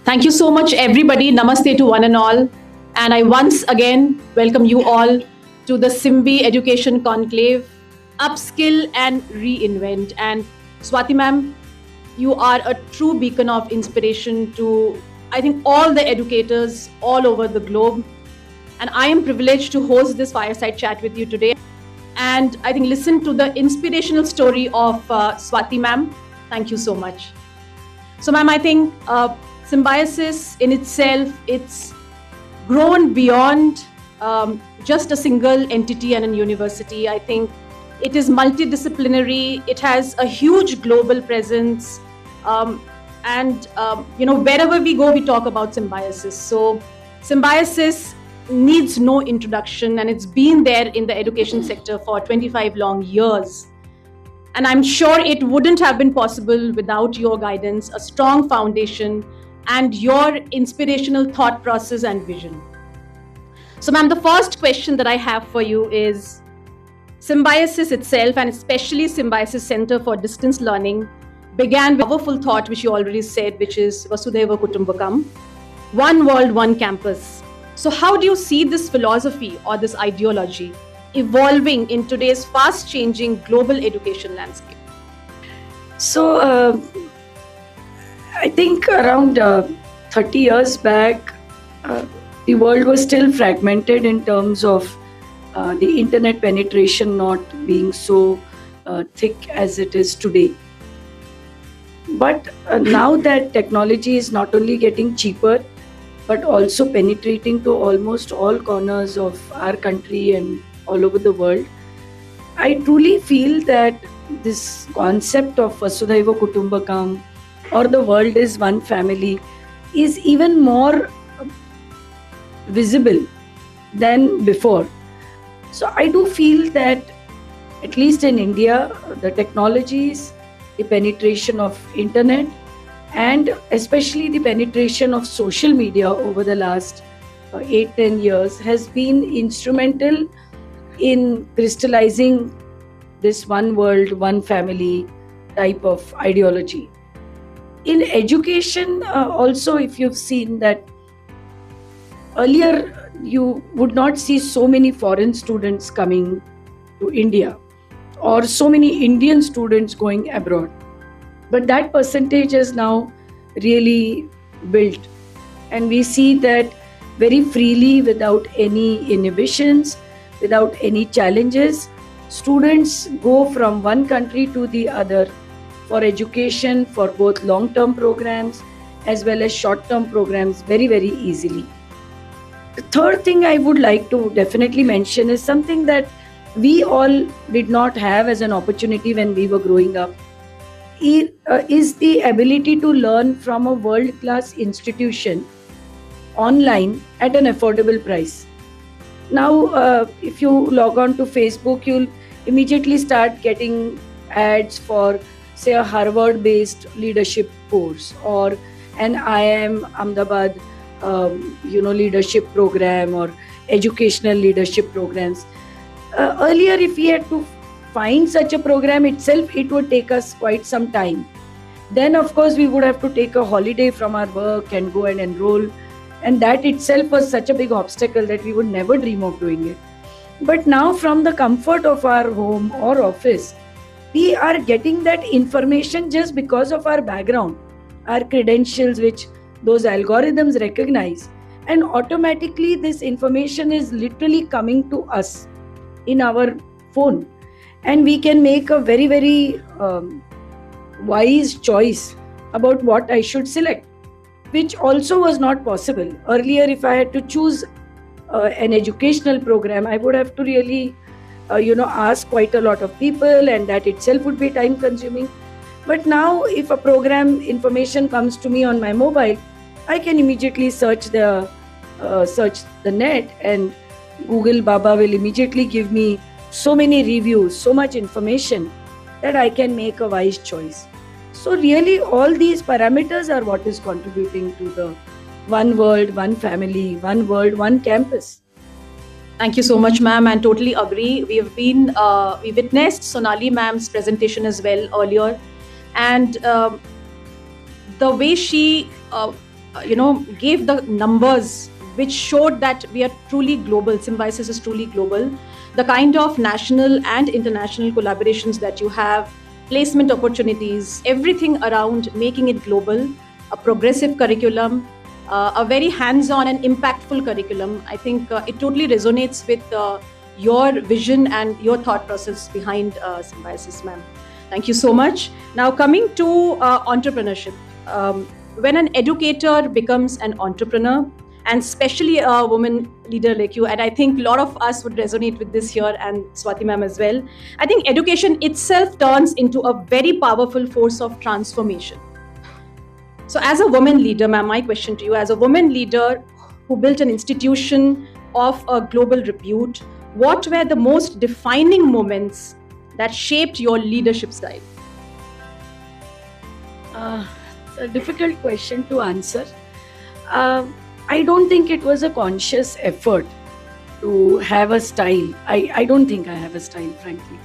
Thank you so much, everybody. Namaste to one and all. And I once again welcome you all to the Simbi Education Conclave, Upskill and Reinvent. And Swati ma'am, you are a true beacon of inspiration to, I think, all the educators all over the globe. And I am privileged to host this fireside chat with you today. And I think listen to the inspirational story of Swati ma'am. Thank you so much. So, ma'am, I think Symbiosis in itself, it's grown beyond just a single entity and a university. I think it is multidisciplinary. It has a huge global presence, and wherever we go, we talk about Symbiosis. So, Symbiosis needs no introduction, and it's been there in the education sector for 25 long years. And I'm sure it wouldn't have been possible without your guidance, a strong foundation, and your inspirational thought process and vision. So, ma'am, the first question that I have for you is Symbiosis itself, and especially Symbiosis Center for Distance Learning, began with a powerful thought, which you already said, which is Vasudhaiva Kutumbakam, one world, one campus. So, how do you see this philosophy or this ideology evolving in today's fast-changing global education landscape? So, I think around 30 years back, the world was still fragmented in terms of the internet penetration not being so thick as it is today. But now that technology is not only getting cheaper, but also penetrating to almost all corners of our country and all over the world, I truly feel that this concept of Vasudhaiva Kutumbakam, or the world is one family, is even more visible than before. So I do feel that, at least in India, the technologies, the penetration of internet, and especially the penetration of social media over the last 8-10 years has been instrumental in crystallizing this one world, one family type of ideology. In education, also, if you've seen that earlier you would not see so many foreign students coming to India or so many Indian students going abroad. But that percentage has now really built. And we see that very freely, without any inhibitions, without any challenges, students go from one country to the other for education, for both long-term programs as well as short-term programs very, very easily. The third thing I would like to definitely mention is something that we all did not have as an opportunity when we were growing up, is the ability to learn from a world-class institution online at an affordable price. Now, if you log on to Facebook, you'll immediately start getting ads for, say, a Harvard-based leadership course or an IIM Ahmedabad, leadership program or educational leadership programs. Earlier, if we had to find such a program itself, it would take us quite some time. Then, of course, we would have to take a holiday from our work and go and enroll. And that itself was such a big obstacle that we would never dream of doing it. But now, from the comfort of our home or office, we are getting that information just because of our background, our credentials, which those algorithms recognize. And automatically, this information is literally coming to us in our phone. And we can make a very, very wise choice about what I should select, which also was not possible. Earlier, if I had to choose an educational program, I would have to really ask quite a lot of people, and that itself would be time consuming. But now, if a program information comes to me on my mobile, I can immediately search the net, and Google Baba will immediately give me so many reviews, so much information that I can make a wise choice. So really, all these parameters are what is contributing to the one world, one family, one world, one campus. Thank you so much, ma'am, and totally agree. We witnessed Sonali ma'am's presentation as well earlier, and the way she gave the numbers which showed that we are truly global. Symbiosis is truly global. The kind of national and international collaborations that you have, placement opportunities, everything around making it global, a progressive curriculum, a very hands-on and impactful curriculum. I think it totally resonates with your vision and your thought process behind Symbiosis, ma'am. Thank you so much. Now, coming to entrepreneurship. When an educator becomes an entrepreneur, and especially a woman leader like you, and I think a lot of us would resonate with this here, and Swati ma'am as well, I think education itself turns into a very powerful force of transformation. So as a woman leader, ma'am, my question to you, as a woman leader who built an institution of a global repute, what were the most defining moments that shaped your leadership style? It's a difficult question to answer. I don't think it was a conscious effort to have a style. I don't think I have a style, frankly.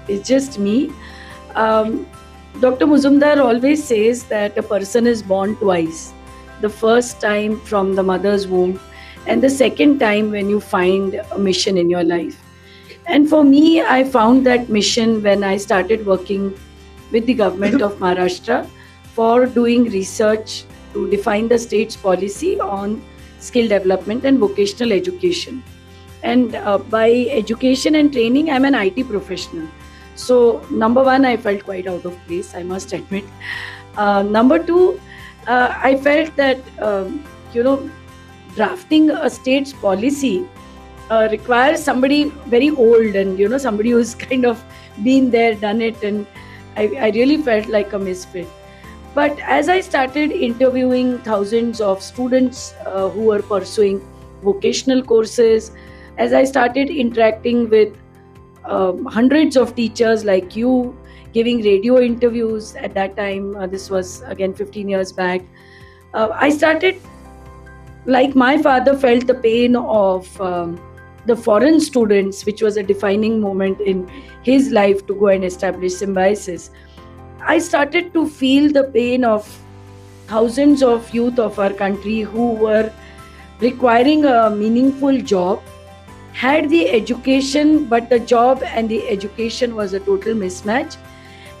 It's just me. Dr. Muzumdar always says that a person is born twice. The first time from the mother's womb, and the second time when you find a mission in your life. And for me, I found that mission when I started working with the government of Maharashtra for doing research to define the state's policy on skill development and vocational education. And by education and training, I'm an IT professional. So, number one, I felt quite out of place, I must admit. Number two, I felt that, drafting a state's policy requires somebody very old and, somebody who's kind of been there, done it. And I really felt like a misfit. But as I started interviewing thousands of students who were pursuing vocational courses, as I started interacting with hundreds of teachers like you, giving radio interviews at that time, this was again 15 years back, I started, like my father felt the pain of the foreign students, which was a defining moment in his life to go and establish Symbiosis. I started to feel the pain of thousands of youth of our country who were requiring a meaningful job, had the education, but the job and the education was a total mismatch.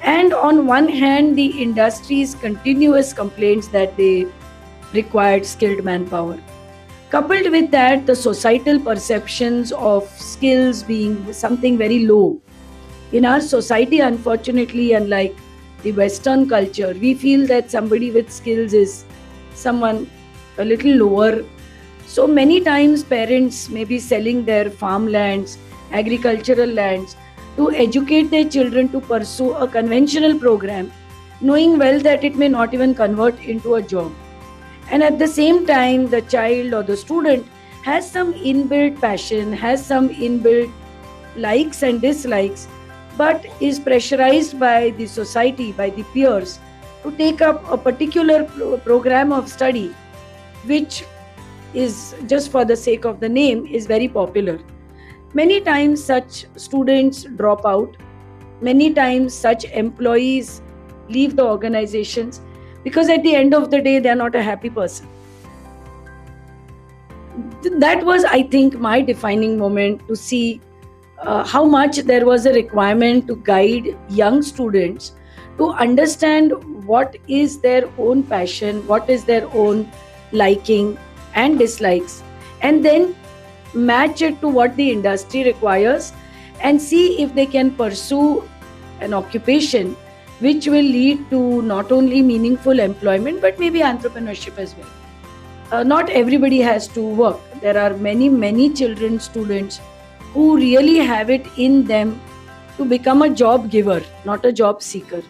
And on one hand, the industry's continuous complaints that they required skilled manpower. Coupled with that, the societal perceptions of skills being something very low. In our society, unfortunately, unlike the Western culture, we feel that somebody with skills is someone a little lower. So many times parents may be selling their farmlands, agricultural lands to educate their children to pursue a conventional program, knowing well that it may not even convert into a job. And at the same time, the child or the student has some inbuilt passion, has some inbuilt likes and dislikes, but is pressurized by the society, by the peers, to take up a particular program of study, which is just for the sake of the name, is very popular. Many times such students drop out. Many times such employees leave the organizations because at the end of the day, they are not a happy person. That was, I think, my defining moment to see how much there was a requirement to guide young students to understand what is their own passion, what is their own liking and dislikes, and then match it to what the industry requires and see if they can pursue an occupation which will lead to not only meaningful employment but maybe entrepreneurship as well. Not everybody has to work. There are many children, students who really have it in them to become a job giver, not a job seeker.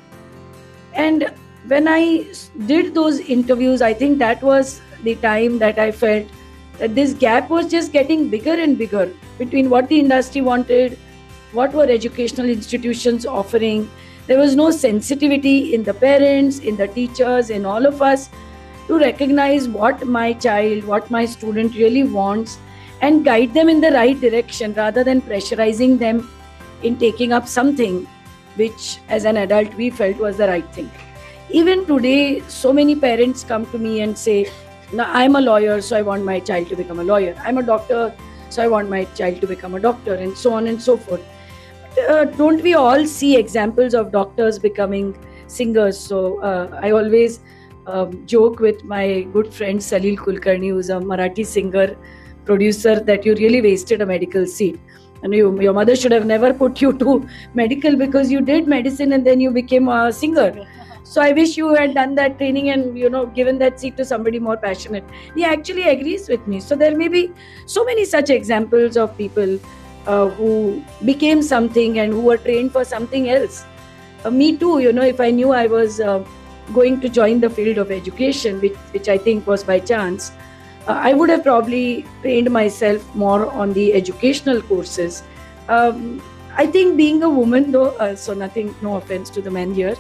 And when I did those interviews, I think that was the time that I felt that this gap was just getting bigger and bigger between what the industry wanted, what were educational institutions offering. There was no sensitivity in the parents, in the teachers, in all of us to recognize what my child, what my student really wants and guide them in the right direction rather than pressurizing them in taking up something which as an adult we felt was the right thing. Even today, so many parents come to me and say, "No, I'm a lawyer, so I want my child to become a lawyer. I'm a doctor, so I want my child to become a doctor," and so on and so forth. Don't we all see examples of doctors becoming singers? So I always joke with my good friend Salil Kulkarni, who's a Marathi singer, producer, that you really wasted a medical seat. And your mother should have never put you to medical, because you did medicine and then you became a singer. So I wish you had done that training and given that seat to somebody more passionate. He actually agrees with me. So there may be so many such examples of people who became something and who were trained for something else. Me too, if I knew I was going to join the field of education, which I think was by chance, I would have probably trained myself more on the educational courses. I think being a woman, though, so no offense to the men here,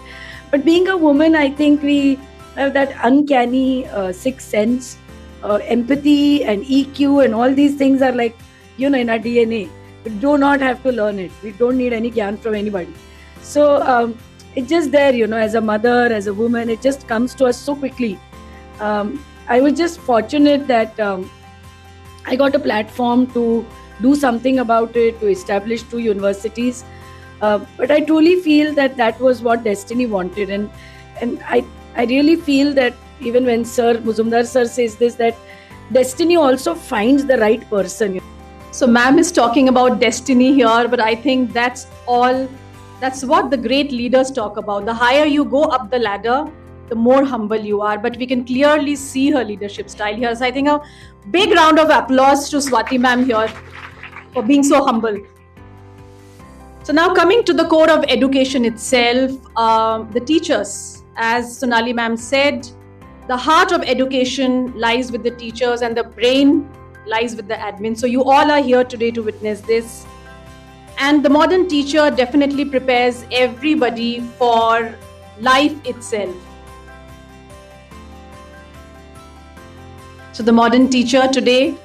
but being a woman, I think we have that uncanny sixth sense, empathy and EQ and all these things are like, in our DNA. We do not have to learn it. We don't need any gyan from anybody. So it's just there, as a mother, as a woman, it just comes to us so quickly. I was just fortunate that I got a platform to do something about it, to establish 2 universities. But I truly feel that was what destiny wanted. And I really feel that even when Sir Muzumdar Sir says this, that destiny also finds the right person. So ma'am is talking about destiny here, but I think that's what the great leaders talk about. The higher you go up the ladder, the more humble you are. But we can clearly see her leadership style here. So I think a big round of applause to Swati ma'am here for being so humble. So now coming to the core of education itself, the teachers, as Sonali ma'am said, the heart of education lies with the teachers and the brain lies with the admin. So you all are here today to witness this. And the modern teacher definitely prepares everybody for life itself. So the modern teacher today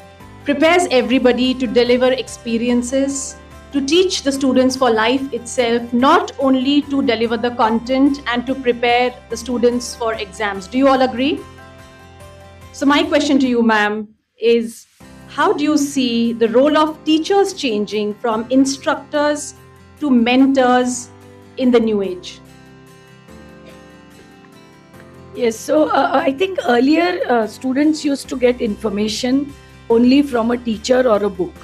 prepares everybody to deliver experiences, to teach the students for life itself, not only to deliver the content and to prepare the students for exams. Do you all agree? So my question to you, ma'am, is how do you see the role of teachers changing from instructors to mentors in the new age? Yes, so I think earlier students used to get information only from a teacher or a book.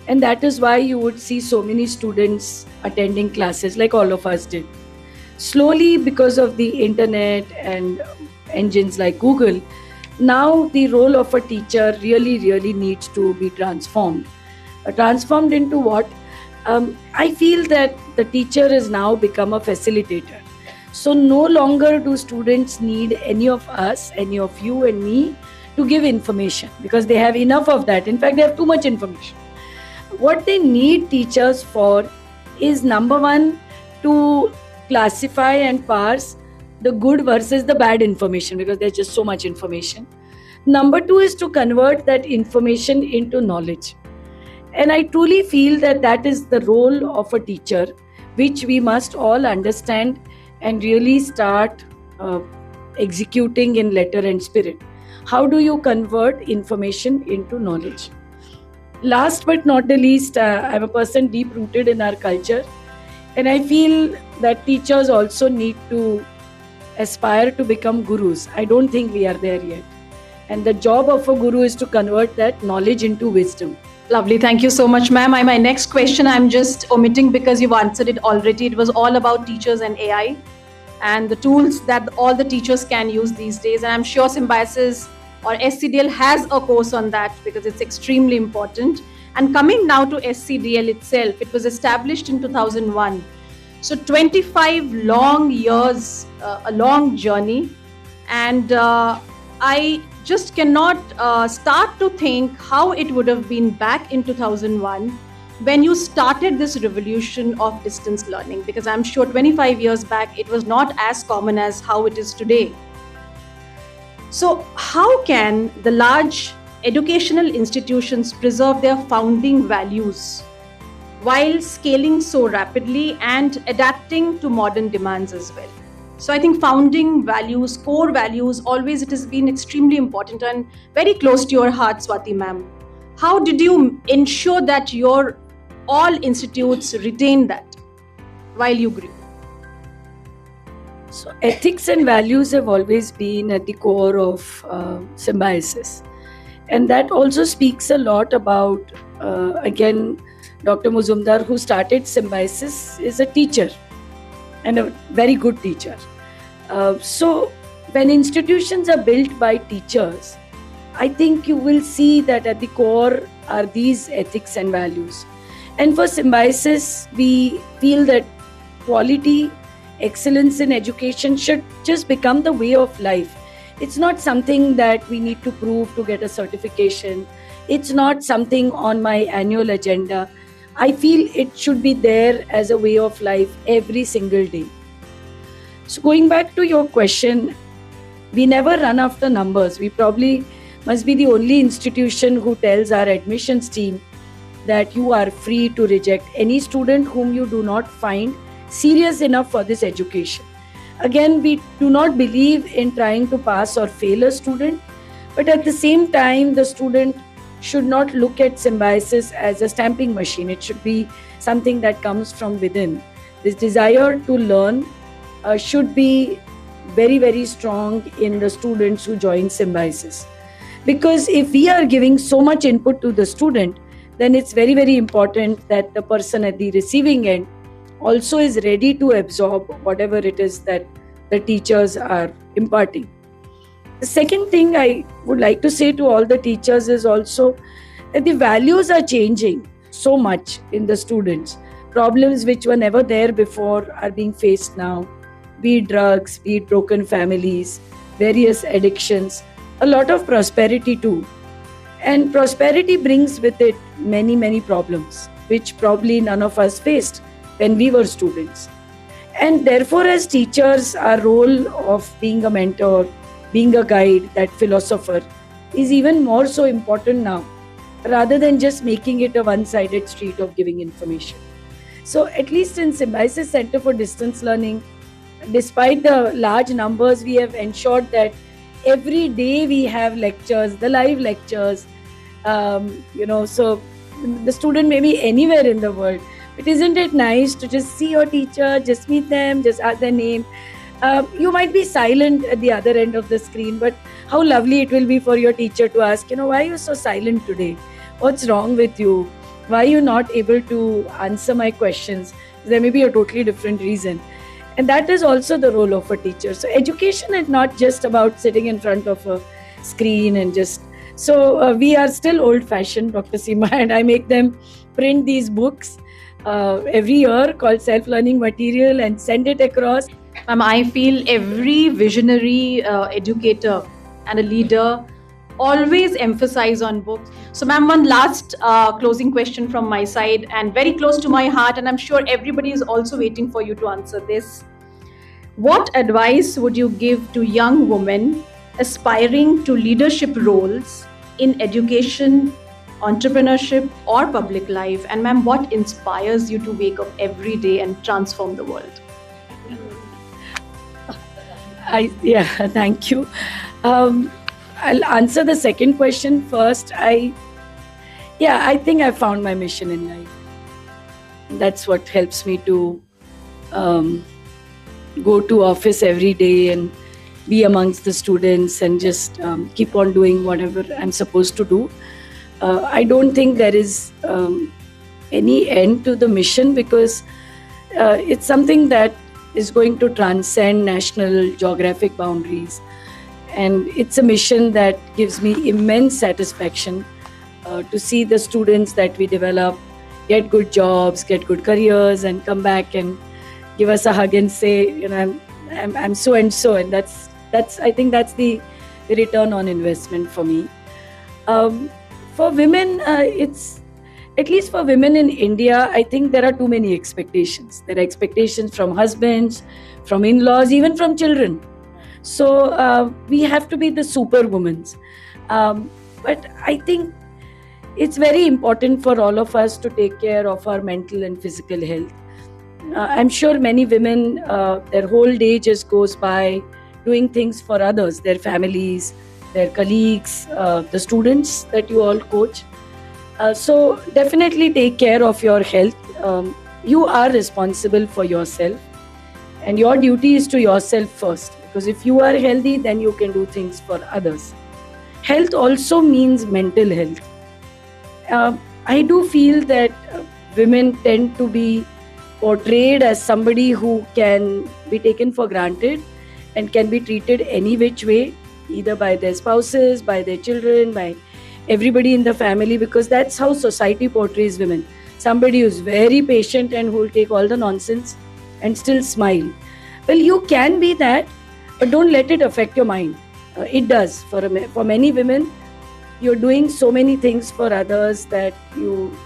And that is why you would see so many students attending classes like all of us did. Slowly, because of the internet and engines like Google, now the role of a teacher really needs to be transformed. Transformed into what? I feel that the teacher has now become a facilitator. So no longer do students need any of us, any of you and me to give information, because they have enough of that. In fact, they have too much information. What they need teachers for is, number one, to classify and parse the good versus the bad information, because there's just so much information. Number two is to convert that information into knowledge. And I truly feel that is the role of a teacher, which we must all understand and really start executing in letter and spirit. How do you convert information into knowledge? Last but not the least, I'm a person deep rooted in our culture, and I feel that teachers also need to aspire to become gurus. I don't think we are there yet. And the job of a guru is to convert that knowledge into wisdom. Lovely. Thank you so much, ma'am. My next question I'm just omitting because you've answered it already. It was all about teachers and AI and the tools that all the teachers can use these days. And I'm sure Symbiosis or SCDL has a course on that because it's extremely important. And coming now to SCDL itself, it was established in 2001. So 25 long years, a long journey. And I just cannot start to think how it would have been back in 2001 when you started this revolution of distance learning, because I'm sure 25 years back it was not as common as how it is today. So how can the large educational institutions preserve their founding values while scaling so rapidly and adapting to modern demands as well? So I think founding values, core values, always it has been extremely important and very close to your heart, Swati ma'am. How did you ensure that your all institutes retain that while you grew? So ethics and values have always been at the core of Symbiosis. And that also speaks a lot about, again, Dr. Muzumdar, who started Symbiosis, is a teacher and a very good teacher. So when institutions are built by teachers, I think you will see that at the core are these ethics and values. And for Symbiosis, we feel that quality, excellence in education should just become the way of life. It's not something that we need to prove to get a certification. It's not something on my annual agenda. I feel it should be there as a way of life every single day. So going back to your question, we never run after numbers. We probably must be the only institution who tells our admissions team that you are free to reject any student whom you do not find serious enough for this education. Again, we do not believe in trying to pass or fail a student, but at the same time, the student should not look at Symbiosis as a stamping machine. It should be something that comes from within. This desire to learn should be very, very strong in the students who join Symbiosis. Because if we are giving so much input to the student, then it's very, very important that the person at the receiving end also is ready to absorb whatever it is that the teachers are imparting. The second thing I would like to say to all the teachers is also that the values are changing so much in the students. Problems which were never there before are being faced now, be it drugs, be it broken families, various addictions, a lot of prosperity too. And prosperity brings with it many, many problems, which probably none of us faced when we were students. And therefore, as teachers, our role of being a mentor, being a guide, that philosopher, is even more so important now, rather than just making it a one-sided street of giving information. So at least in Symbiosis Center for Distance Learning, despite the large numbers, we have ensured that every day we have lectures, the live lectures, so the student may be anywhere in the world. But isn't it nice to just see your teacher, just meet them, just ask their name? You might be silent at the other end of the screen, but how lovely it will be for your teacher to ask, why are you so silent today? What's wrong with you? Why are you not able to answer my questions? There may be a totally different reason. And that is also the role of a teacher. So education is not just about sitting in front of a screen and just... So we are still old-fashioned, Dr. Seema, and I make them print these books every year called Self-Learning Material and send it across. Ma'am, I feel every visionary educator and a leader always emphasize on books. So ma'am, one last closing question from my side and very close to my heart, and I'm sure everybody is also waiting for you to answer this. What advice would you give to young women aspiring to leadership roles in education, entrepreneurship, or public life? And ma'am, what inspires you to wake up every day and transform the world? Thank you. I'll answer the second question first. I think I found my mission in life. That's what helps me to go to office every day and be amongst the students and just keep on doing whatever I'm supposed to do. I don't think there is any end to the mission, because it's something that is going to transcend national geographic boundaries. And it's a mission that gives me immense satisfaction to see the students that we develop get good jobs, get good careers, and come back and give us a hug and say, I'm so and so. And that's I think that's the return on investment for me. For women, it's at least for women in India, I think there are too many expectations. There are expectations from husbands, from in-laws, even from children. So we have to be the superwomen. But I think it's very important for all of us to take care of our mental and physical health. I'm sure many women, their whole day just goes by doing things for others, their families, their colleagues, the students that you all coach. So definitely take care of your health. You are responsible for yourself, and your duty is to yourself first. Because if you are healthy, then you can do things for others. Health also means mental health. I do feel that women tend to be portrayed as somebody who can be taken for granted and can be treated any which way, either by their spouses, by their children, by everybody in the family, because that's how society portrays women. Somebody who's very patient and who will take all the nonsense and still smile. Well, you can be that, but don't let it affect your mind. It does. For many women, you're doing so many things for others that you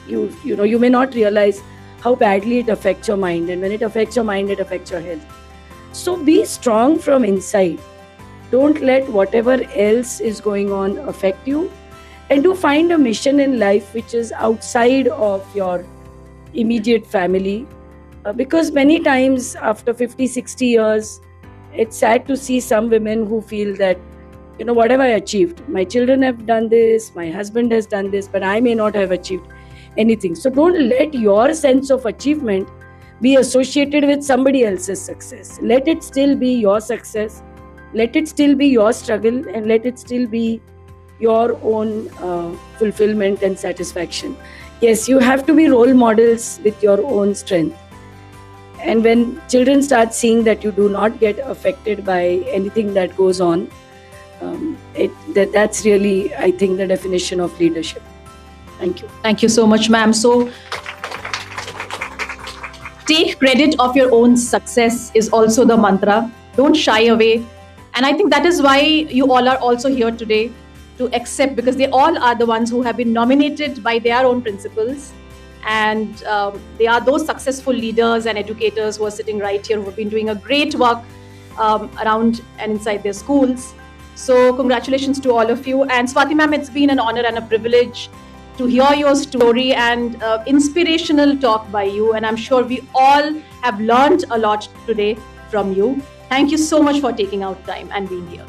may not realize how badly it affects your mind. And when it affects your mind, it affects your health. So be strong from inside. Don't let whatever else is going on affect you. And do find a mission in life which is outside of your immediate family. Because many times after 50, 60 years, it's sad to see some women who feel that, what have I achieved? My children have done this, my husband has done this, but I may not have achieved anything. So don't let your sense of achievement be associated with somebody else's success. Let it still be your success. Let it still be your struggle, and let it still be your own fulfillment and satisfaction. Yes, you have to be role models with your own strength. And when children start seeing that you do not get affected by anything that goes on, that's really, I think, the definition of leadership. Thank you. Thank you so much, ma'am. So, take credit of your own success is also the mantra. Don't shy away. And I think that is why you all are also here today, to accept, because they all are the ones who have been nominated by their own principals. And they are those successful leaders and educators who are sitting right here, who have been doing a great work around and inside their schools. So congratulations to all of you. And Swati ma'am, it's been an honor and a privilege to hear your story and inspirational talk by you. And I'm sure we all have learned a lot today from you. Thank you so much for taking out time and being here.